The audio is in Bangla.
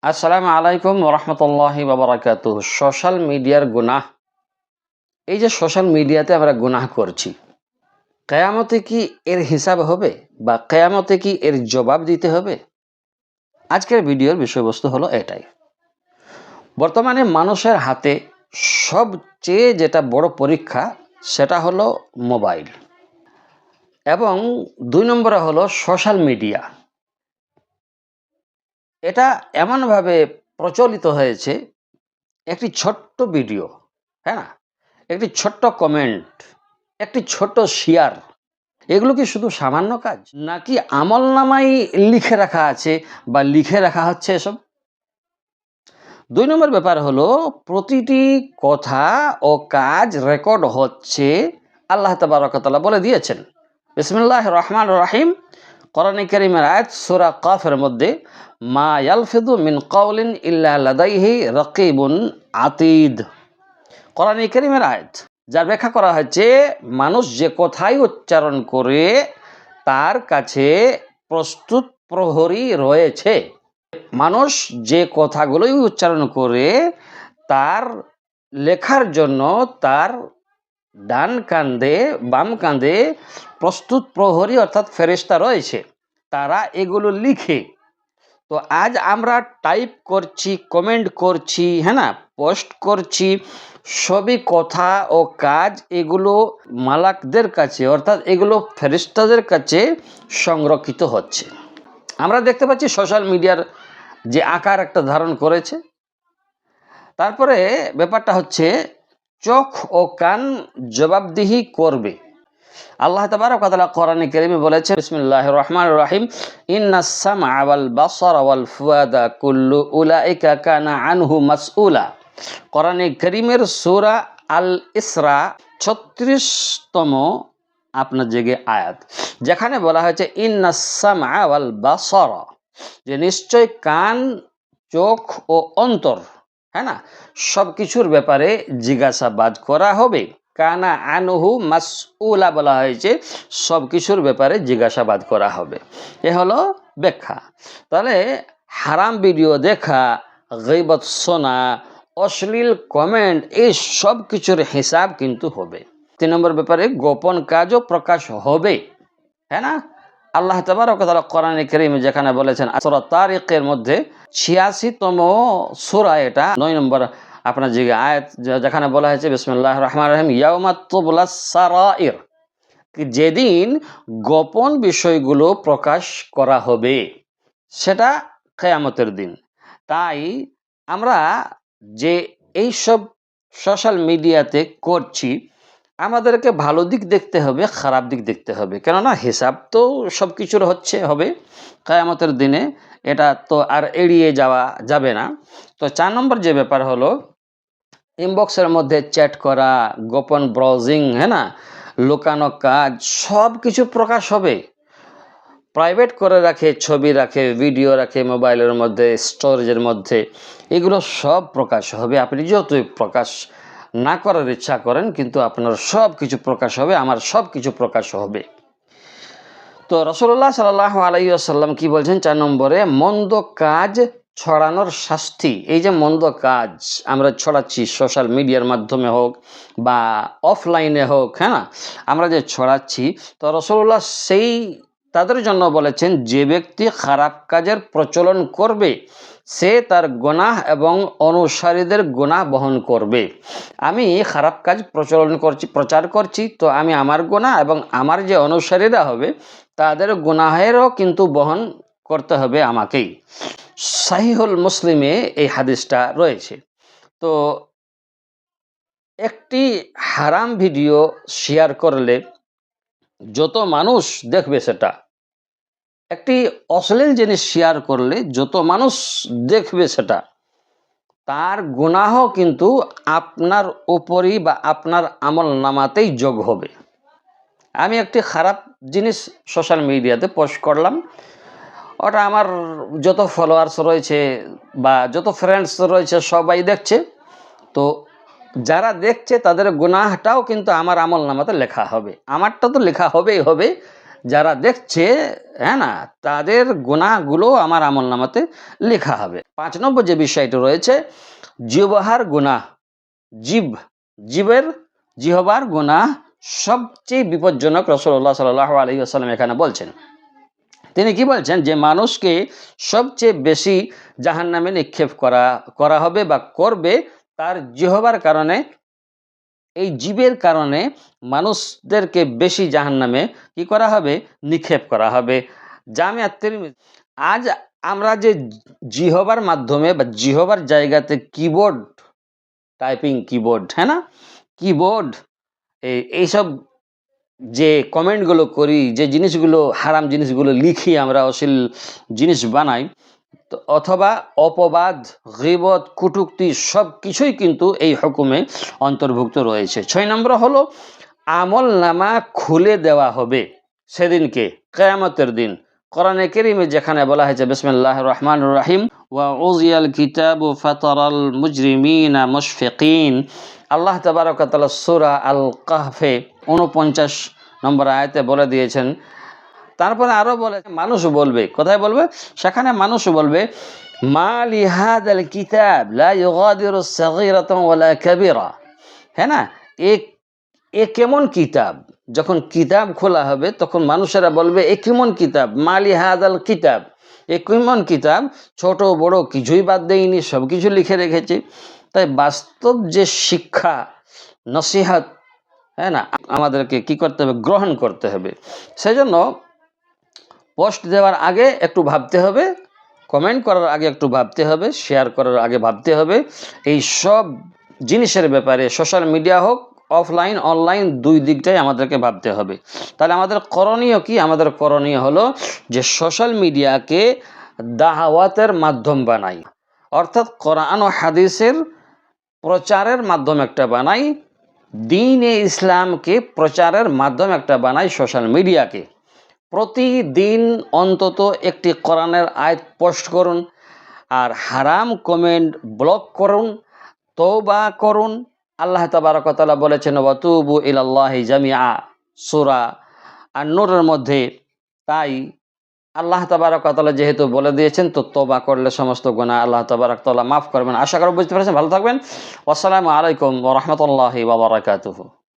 আসসালামু আলাইকুম রহমতুল্লাহি বারাকাতুহু। সোশ্যাল মিডিয়ার গুনাহ, এই যে সোশ্যাল মিডিয়াতে আমরা গুনাহ করছি, কিয়ামতে কি এর হিসাব হবে বা কিয়ামতে কি এর জবাব দিতে হবে? আজকের ভিডিওর বিষয়বস্তু হলো এটাই। বর্তমানে মানুষের হাতে সবচেয়ে যেটা বড় পরীক্ষা সেটা হলো মোবাইল, এবং 2 নম্বরে হলো সোশ্যাল মিডিয়া। এটা এমনভাবে প্রচলিত হয়েছে, একটি ছোট্ট ভিডিও, হ্যাঁ, একটি ছোট্ট কমেন্ট, একটি ছোট্ট শেয়ার, এগুলো কি শুধু সামান্য কাজ, নাকি আমলনামায় লিখে রাখা আছে বা লিখে রাখা হচ্ছে এসব? 2 নম্বর ব্যাপার হলো, প্রতিটি কথা ও কাজ রেকর্ড হচ্ছে। আল্লাহ তাবারক ওয়া তাআলা বলে দিয়েছেন, বিসমিল্লাহির রহমানির রহিম, কোরআনে কারীমের আয়াত সূরা কাফের মধ্যে, মা ইয়ালফিযু মিন কাওলিন ইল্লা লাদাইহি রাকিবুন আতীদ। কোরআনে কারীমের আয়াত, যার ব্যাখ্যা করা হচ্ছে, মানুষ যে কথাই উচ্চারণ করে তার কাছে প্রস্তুত প্রহরী রয়েছে। মানুষ যে কথাগুলোই উচ্চারণ করে তার লেখার জন্য তার ডান কাঁধে বাম কাঁধে প্রস্তুত প্রহরী অর্থাৎ ফেরেশতা রয়েছে, তারা এগুলো লিখে। তো আজ আমরা টাইপ করছি, কমেন্ট করছি, হ্যাঁ না, পোস্ট করছি, সবই কথা ও কাজ এগুলো মালাকদের কাছে অর্থাৎ এগুলো ফেরেশতাদের কাছে সংরক্ষিত হচ্ছে। আমরা দেখতে পাচ্ছি সোশ্যাল মিডিয়ার যে আকার একটা ধারণ করেছে। তারপরে ব্যাপারটা হচ্ছে, চোখ ও কান জবাবদিহি করবে। আল্লাহ তাবারক ওয়া তাআলা কোরআনে কারীমে বলেছেন, বিসমিল্লাহির রহমানির রহিম, ইন্নাস সামআ ওয়াল বাসারা ওয়াল ফুয়াদা কুল্লু উলাইকা কানা আনহু মাসউলা। কোরআনে কারীমের সূরা আল ইসরা 36তম আপনার জেগে আয়াত, যেখানে বলা হয়েছে ইন্নাস সামআ ওয়াল বাসারা, যে নিশ্চয় কান, চোখ ও অন্তর, হ্যাঁ না, সব কিছুর ব্যাপারে জিজ্ঞাসাবাদ করা হবে। কানা আনহু মাসউলা বলা হয়েছে, সব কিছুর ব্যাপারে জিজ্ঞাসাবাদ করা হবে। এ হলো ব্যাখ্যা। তাহলে হারাম ভিডিও দেখা, গীবত শোনা, অশ্লীল কমেন্ট, এই সব কিছুর হিসাব কিন্তু হবে। 3 নম্বর ব্যাপারে গোপন কাজও প্রকাশ হবে, হ্যাঁ না। আল্লাহ তাবারক ওয়া তাআলা কোরআনে কারীমে যেখানে বলেছেন, সূরা তারিকের মধ্যে 86তম সূরা, এটা 9 নম্বর আপনার যে আয়াত, যেখানে বলা হয়েছে, বিসমিল্লাহির রহমানির রহিম, ইয়াউমা তুবলাস সারাইর, যেদিন গোপন বিষয়গুলো প্রকাশ করা হবে, সেটা কিয়ামতের দিন। তাই আমরা যে এইসব সোশ্যাল মিডিয়াতে করছি, আমাদেরকে ভালো দিক দেখতে হবে, খারাপ দিক দেখতে হবে, কেননা হিসাব তো সব কিছুর হবে কিয়ামতের দিনে, এটা তো আর এড়িয়ে যাওয়া যাবে না। তো 4 নম্বর যে ব্যাপার হলো, ইনবক্সের মধ্যে চ্যাট করা, গোপন ব্রাউজিং, হ্যাঁ না, লুকানো কাজ, সব কিছু প্রকাশ হবে। প্রাইভেট করে রাখে, ছবি রাখে, ভিডিও রাখে মোবাইলের মধ্যে, স্টোরেজের মধ্যে, এগুলো সব প্রকাশ হবে। আপনি যতই প্রকাশ না করার ইচ্ছা করেন, কিন্তু আপনার সব কিছু প্রকাশ হবে, আমার সব কিছু প্রকাশ হবে। তো রাসূলুল্লাহ সাল্লাল্লাহু আলাইহি ওয়াসাল্লাম কি বলছেন 4 নম্বরে, মন্দ কাজ ছড়ানোর শাস্তি। এই যে মন্দ কাজ আমরা ছড়াচ্ছি, সোশ্যাল মিডিয়ার মাধ্যমে হোক বা অফলাইনে হোক, হ্যাঁ, আমরা যে ছড়াচ্ছি, তো রাসূলুল্লাহ সেই তাদের জন্য বলেছেন, যে ব্যক্তি খারাপ কাজের প্রচলন করবে সে তার গুনাহ এবং অনুসারীদের গুনাহ বহন করবে। আমি খারাপ কাজ প্রচলন করছি, প্রচার করছি, তো আমি আমার গুনাহ এবং আমার যে অনুসারীরা হবে তাদের গুনাহেরও কিন্তু বহন করতে হবে আমাকেই। সহিহুল মুসলিমে এই হাদিসটা রয়েছে। তো একটি হারাম ভিডিও শেয়ার করলে যত মানুষ দেখবে, সেটা একটি অশ্লীল জিনিস শেয়ার করলে যত মানুষ দেখবে, সেটা তার গুনাহ কিন্তু আপনার উপরই বা আপনার আমল নামাতেই যোগ হবে। আমি একটি খারাপ জিনিস সোশ্যাল মিডিয়াতে পোস্ট করলাম, ওটা আমার যত ফলোয়ার্স রয়েছে বা যত ফ্রেন্ডস রয়েছে সবাই দেখছে, তো যারা দেখছে তাদের গুনাহটাও কিন্তু আমার আমল নামাতে লেখা হবে। আমারটা তো লেখা হবেই হবে, যারা দেখছে, হ্যাঁ না, তাদের গুনাহগুলো আমার আমলনামাতে লেখা হবে। 5 নম্বর যে বিষয়টি রয়েছে, জিহ্বার গুনাহ, জিহ্বার গুনাহ সবচেয়ে বিপজ্জনক। রাসূলুল্লাহ সাল্লাল্লাহু আলাইহি ওয়াসাল্লাম এখানে বলছেন, তিনি কি বলছেন, যে মানুষকে সবচেয়ে বেশি জাহান্নামে নিক্ষেপ করা হবে বা করবে তার জিহ্বার কারণে। এই জীবের কারণে মানুষদেরকে বেশি জাহান্নামে কি করা হবে, নিক্ষেপ করা হবে। জামে আত-তিরমিজি। আজ আমরা যে জিহ্বার মাধ্যমে বা জিহ্বার জায়গাতে কিবোর্ড, টাইপিং কিবোর্ড, হ্যাঁ না, কিবোর্ড, এইসব যে কমেন্টগুলো করি, যে জিনিসগুলো হারাম জিনিসগুলো লিখি, আমরা অশ্লীল জিনিস বানাই, তো অথবা অপবাদ, গীবত, কটূক্তি সব কিছুই কিন্তু এই হুকুমে অন্তর্ভুক্ত রয়েছে। 6 নম্বর হলো আমলনামা খুলে দেওয়া হবে সেদিনকে, কিয়ামতের দিন। কোরআনে কারীমে যেখানে বলা হয়েছে বিসমিল্লাহির রহমানির রহিম, ওয়া উযিয়াল কিতাবু ফাতারাল মুজরিমিনা মুশফিকিন, আল্লাহ তাবারক ওয়া তাআলা সূরা আল কাহফে 49 নম্বর আয়াতে বলে দিয়েছেন। তারপরে আরো বলে, মানুষ বলবে, কোথায় বলবে, সেখানে মানুষ বলবে, মা লিহাদাল কিতাব লা ইউগাদিরু সাগীরাতান ওয়ালা কাবীরা, হ্যাঁ না, এ কেমন কিতাব। যখন কিতাব খোলা হবে তখন মানুষেরা বলবে, এ কেমন কিতাব, মা লিহাদাল কিতাব, এ কেমন কিতাব, ছোট বড় কিছুই বাদ দেয়নি, সব কিছু লিখে রেখেছে। তাই বাস্তব যে শিক্ষা, নসিহত, হ্যাঁ না, আমাদেরকে কি করতে হবে, গ্রহণ করতে হবে। সেজন্য পোস্ট দেওয়ার আগে একটু ভাবতে হবে, কমেন্ট করার আগে একটু ভাবতে হবে, শেয়ার করার আগে ভাবতে হবে। এই সব জিনিসের ব্যাপারে সোশ্যাল মিডিয়া হোক, অফলাইন অনলাইন, দুই দিকটাই আমাদেরকে ভাবতে হবে। তাহলে আমাদের করণীয় কি? আমাদের করণীয় হলো যে সোশ্যাল মিডিয়াকে দাওয়াতের মাধ্যম বানাই, অর্থাৎ কোরআন ও হাদিসের প্রচারের মাধ্যম একটা বানাই, দ্বীনে ইসলামকে প্রচারের মাধ্যম একটা বানাই সোশ্যাল মিডিয়াকে। প্রতিদিন অন্তত একটি কোরআনের আয়াত পোস্ট করুন, আর হারাম কমেন্ট ব্লক করুন, তওবা করুন। আল্লাহ তাবারক ওয়া তাআলা বলেছেন, ওয়াতুবু ইলাল্লাহি জামিআ, সূরা আন-নূরের মধ্যে। তাই আল্লাহ তাবারক ওয়া তাআলা যেহেতু বলে দিয়েছেন, তো তওবা করলে সমস্ত গুনাহ আল্লাহ তাবারক ওয়া তাআলা মাফ করবেন। আশা করি বুঝতে পেরেছেন। ভালো থাকবেন। আসসালামু আলাইকুম ওয়া রাহমাতুল্লাহি ওয়া বারাকাতুহু।